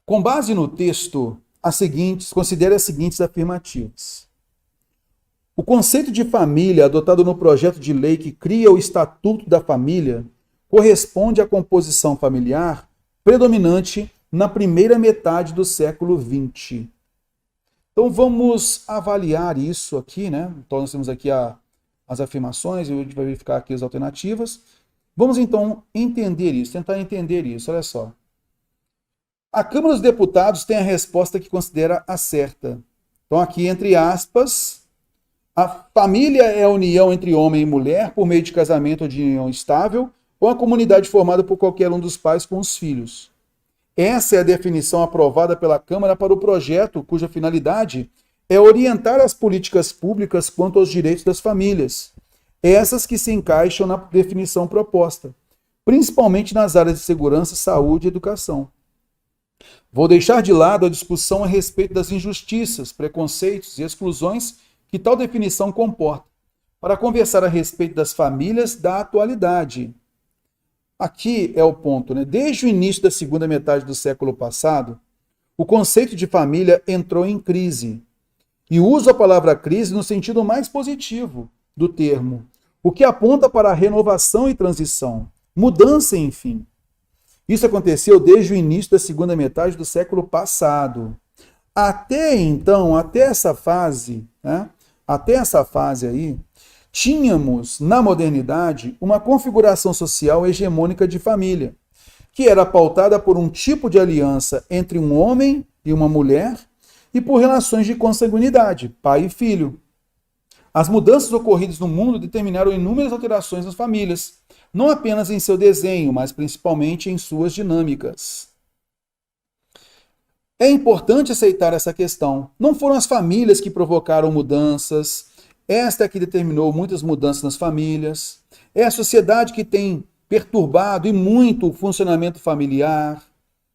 Com base no texto, considere as seguintes afirmativas. O conceito de família adotado no projeto de lei que cria o Estatuto da Família corresponde à composição familiar predominante na primeira metade do século XX. Então vamos avaliar isso aqui, né? Então nós temos aqui as afirmações, e a gente vai verificar aqui as alternativas. Vamos então entender isso, tentar entender isso. Olha só. A Câmara dos Deputados tem a resposta que considera a certa. Então aqui, entre aspas, a família é a união entre homem e mulher por meio de casamento ou de união estável, ou a comunidade formada por qualquer um dos pais com os filhos. Essa é a definição aprovada pela Câmara para o projeto, cuja finalidade é orientar as políticas públicas quanto aos direitos das famílias, essas que se encaixam na definição proposta, principalmente nas áreas de segurança, saúde e educação. Vou deixar de lado a discussão a respeito das injustiças, preconceitos e exclusões que tal definição comporta, para conversar a respeito das famílias da atualidade. Aqui é o ponto, né? Desde o início da segunda metade do século passado, o conceito de família entrou em crise. E uso a palavra crise no sentido mais positivo do termo, o que aponta para a renovação e transição, mudança, enfim. Isso aconteceu desde o início da segunda metade do século passado. Até então, até essa fase, né? Até essa fase aí, tínhamos, na modernidade, uma configuração social hegemônica de família, que era pautada por um tipo de aliança entre um homem e uma mulher e por relações de consanguinidade, pai e filho. As mudanças ocorridas no mundo determinaram inúmeras alterações nas famílias, não apenas em seu desenho, mas principalmente em suas dinâmicas. É importante aceitar essa questão. Não foram as famílias que provocaram mudanças, esta é que determinou muitas mudanças nas famílias, é a sociedade que tem perturbado e muito o funcionamento familiar,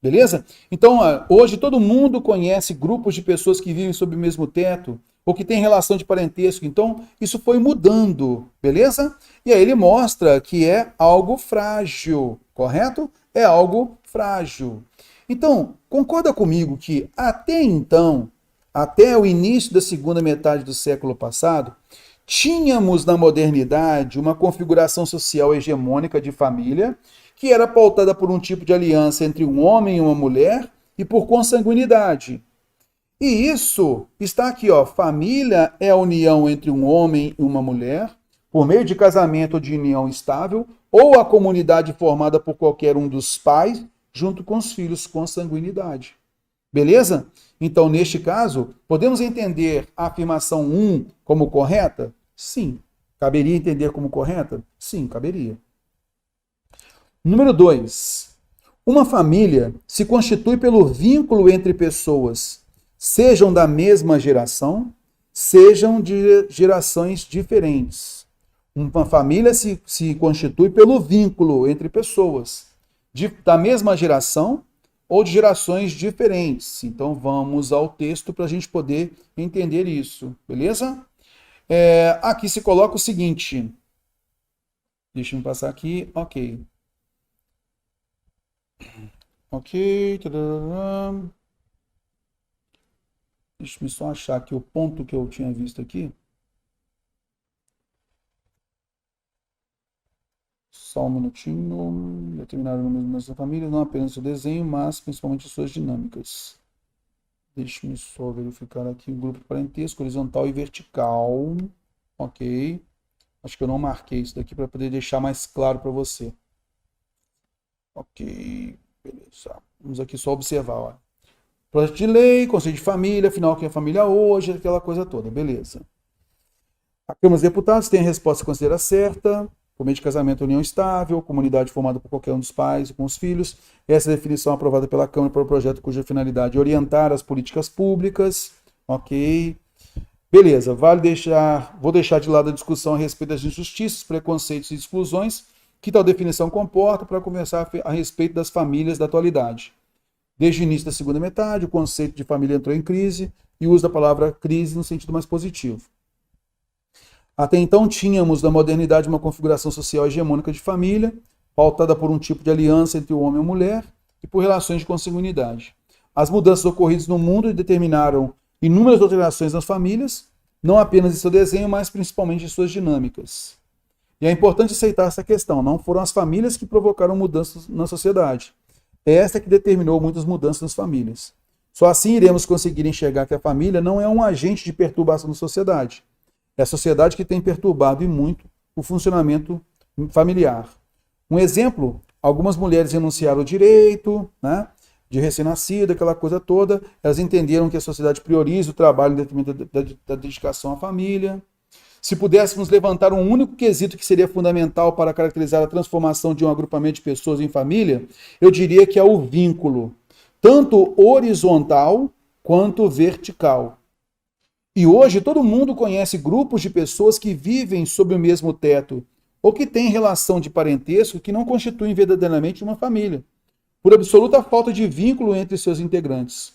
beleza? Então, hoje todo mundo conhece grupos de pessoas que vivem sob o mesmo teto, ou que têm relação de parentesco, então isso foi mudando, beleza? E aí ele mostra que é algo frágil, correto? É algo frágil. Então, concorda comigo que até então, até o início da segunda metade do século passado, tínhamos na modernidade uma configuração social hegemônica de família que era pautada por um tipo de aliança entre um homem e uma mulher e por consanguinidade. E isso está aqui, ó, família é a união entre um homem e uma mulher por meio de casamento ou de união estável ou a comunidade formada por qualquer um dos pais junto com os filhos, consanguinidade. Beleza? Então, neste caso, podemos entender a afirmação 1 como correta? Sim. Caberia entender como correta? Sim, caberia. Número 2. Uma família se constitui pelo vínculo entre pessoas, sejam da mesma geração, sejam de gerações diferentes. Uma família se constitui pelo vínculo entre pessoas da mesma geração ou de gerações diferentes. Então vamos ao texto para a gente poder entender isso, beleza? Aqui se coloca o seguinte. Deixa eu passar aqui, ok. Ok. Deixa eu só achar aqui o ponto que eu tinha visto aqui. Só um minutinho. Determinar o número das famílias, não apenas o desenho, mas principalmente suas dinâmicas. Deixa-me só verificar aqui o grupo de parentesco, horizontal e vertical. Ok. Acho que eu não marquei isso daqui para poder deixar mais claro para você. Ok. Beleza. Vamos aqui só observar, ó. Projeto de lei, conselho de família, afinal, quem é família hoje, aquela coisa toda, beleza. A Câmara dos Deputados tem a resposta que considera certa, por meio de casamento, união estável, comunidade formada por qualquer um dos pais e com os filhos. Essa é a definição aprovada pela Câmara para o projeto cuja finalidade é orientar as políticas públicas, ok. Beleza, vou deixar de lado a discussão a respeito das injustiças, preconceitos e exclusões que tal definição comporta para conversar a respeito das famílias da atualidade. Desde o início da segunda metade, o conceito de família entrou em crise e usa a palavra crise no sentido mais positivo. Até então, tínhamos na modernidade uma configuração social hegemônica de família, pautada por um tipo de aliança entre o homem e a mulher e por relações de consanguinidade. as mudanças ocorridas no mundo determinaram inúmeras alterações nas famílias, não apenas em seu desenho, mas principalmente em suas dinâmicas. E é importante aceitar essa questão, não foram as famílias que provocaram mudanças na sociedade. É essa que determinou muitas mudanças nas famílias. Só assim iremos conseguir enxergar que a família não é um agente de perturbação da sociedade. É a sociedade que tem perturbado e muito o funcionamento familiar. Um exemplo, algumas mulheres renunciaram ao direito, né, de recém-nascido, aquela coisa toda. Elas entenderam que a sociedade prioriza o trabalho em detrimento da dedicação à família. Se pudéssemos levantar um único quesito que seria fundamental para caracterizar a transformação de um agrupamento de pessoas em família, eu diria que é o vínculo, tanto horizontal quanto vertical. E hoje todo mundo conhece grupos de pessoas que vivem sob o mesmo teto ou que têm relação de parentesco que não constituem verdadeiramente uma família, por absoluta falta de vínculo entre seus integrantes.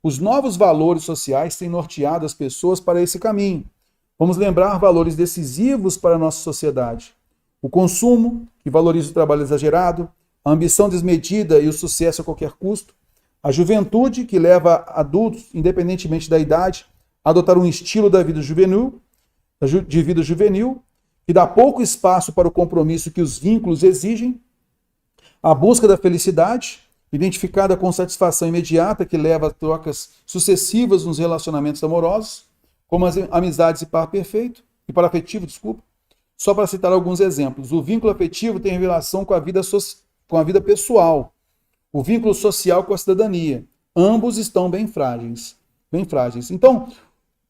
Os novos valores sociais têm norteado as pessoas para esse caminho. Vamos lembrar valores decisivos para a nossa sociedade. O consumo, que valoriza o trabalho exagerado, a ambição desmedida e o sucesso a qualquer custo, a juventude, que leva adultos, independentemente da idade, a adotar um estilo de vida juvenil, que dá pouco espaço para o compromisso que os vínculos exigem, a busca da felicidade, identificada com satisfação imediata, que leva a trocas sucessivas nos relacionamentos amorosos, como as amizades e par perfeito, e par afetivo, desculpa. Só para citar alguns exemplos. O vínculo afetivo tem relação com a vida pessoal. O vínculo social com a cidadania. Ambos estão bem frágeis. Bem frágeis. Então,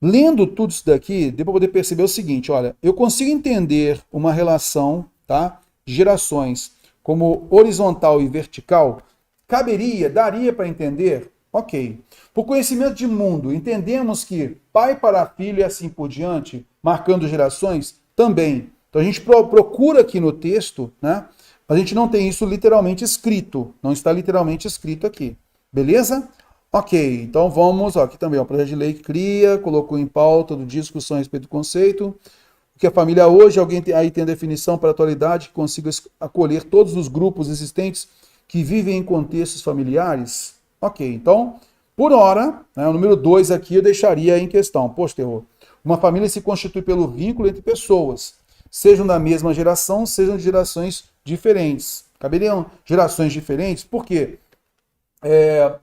lendo tudo isso daqui, deu para poder perceber o seguinte, olha, eu consigo entender uma relação, tá, de gerações como horizontal e vertical. Daria para entender? Ok. Por conhecimento de mundo, entendemos que pai para filho e assim por diante, marcando gerações, também. Então a gente procura aqui no texto, né? A gente não tem isso literalmente escrito. Não está literalmente escrito aqui. Beleza? Ok. Então vamos, ó, aqui também, ó, o projeto de lei cria, colocou em pauta do dia discussão a respeito do conceito. O que a família hoje, alguém aí tem a definição para a atualidade que consiga acolher todos os grupos existentes que vivem em contextos familiares? Ok, então, por hora, né, o número 2 aqui eu deixaria em questão. Poxa, terror. Uma família se constitui pelo vínculo entre pessoas, sejam da mesma geração, sejam de gerações diferentes. Caberiam gerações diferentes? Por quê?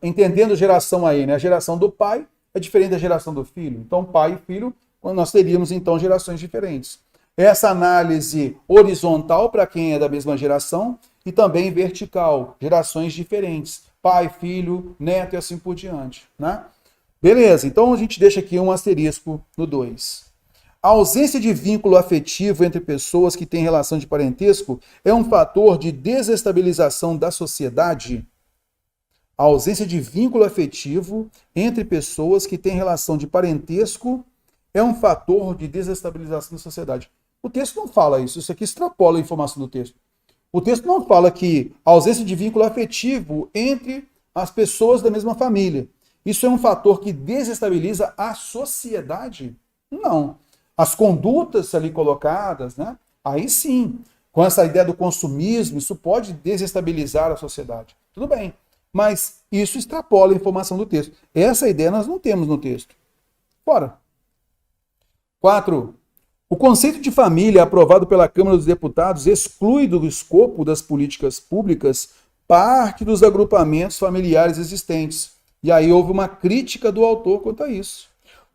Entendendo geração aí, né? A geração do pai é diferente da geração do filho. Então, pai e filho, nós teríamos, então, gerações diferentes. Essa análise horizontal para quem é da mesma geração e também vertical, gerações diferentes. Pai, filho, neto e assim por diante, né? Beleza, então a gente deixa aqui um asterisco no 2. A ausência de vínculo afetivo entre pessoas que têm relação de parentesco é um fator de desestabilização da sociedade? A ausência de vínculo afetivo entre pessoas que têm relação de parentesco é um fator de desestabilização da sociedade. O texto não fala isso, isso aqui extrapola a informação do texto. O texto não fala que a ausência de vínculo afetivo entre as pessoas da mesma família. Isso é um fator que desestabiliza a sociedade? Não. As condutas ali colocadas, né? Aí sim, com essa ideia do consumismo, isso pode desestabilizar a sociedade. Tudo bem, mas isso extrapola a informação do texto. Essa ideia nós não temos no texto. Bora. 4. O conceito de família aprovado pela Câmara dos Deputados exclui do escopo das políticas públicas parte dos agrupamentos familiares existentes. E aí houve uma crítica do autor quanto a isso.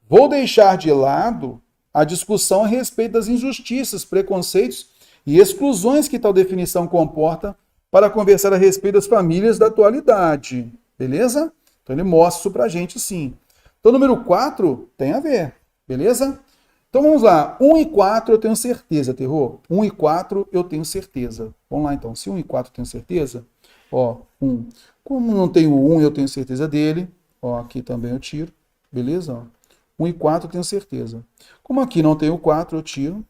Vou deixar de lado a discussão a respeito das injustiças, preconceitos e exclusões que tal definição comporta para conversar a respeito das famílias da atualidade. Beleza? Então ele mostra isso pra gente sim. Então número 4 tem a ver. Beleza? Então vamos lá, 1 e 4 eu tenho certeza, terror. 1 e 4 eu tenho certeza. Vamos lá então, se 1 e 4 eu tenho certeza, ó, 1. Como não tenho o 1 eu tenho certeza dele, ó, aqui também eu tiro, beleza? Ó, 1 e 4 eu tenho certeza. Como aqui não tem o 4 eu tiro,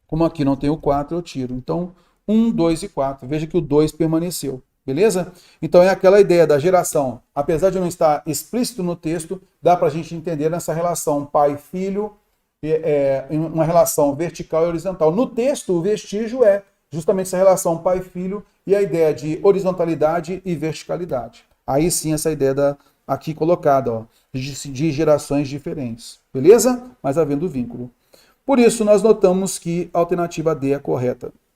como aqui não tem o 4 eu tiro. Então 1, 2 e 4, veja que o 2 permaneceu, beleza? Então é aquela ideia da geração, apesar de não estar explícito no texto, dá pra gente entender nessa relação pai-filho, uma relação vertical e horizontal. No texto, o vestígio é justamente essa relação pai-filho e a ideia de horizontalidade e verticalidade. Aí sim, essa ideia aqui colocada, ó, de gerações diferentes. Beleza? Mas havendo vínculo. Por isso, nós notamos que a alternativa D é correta.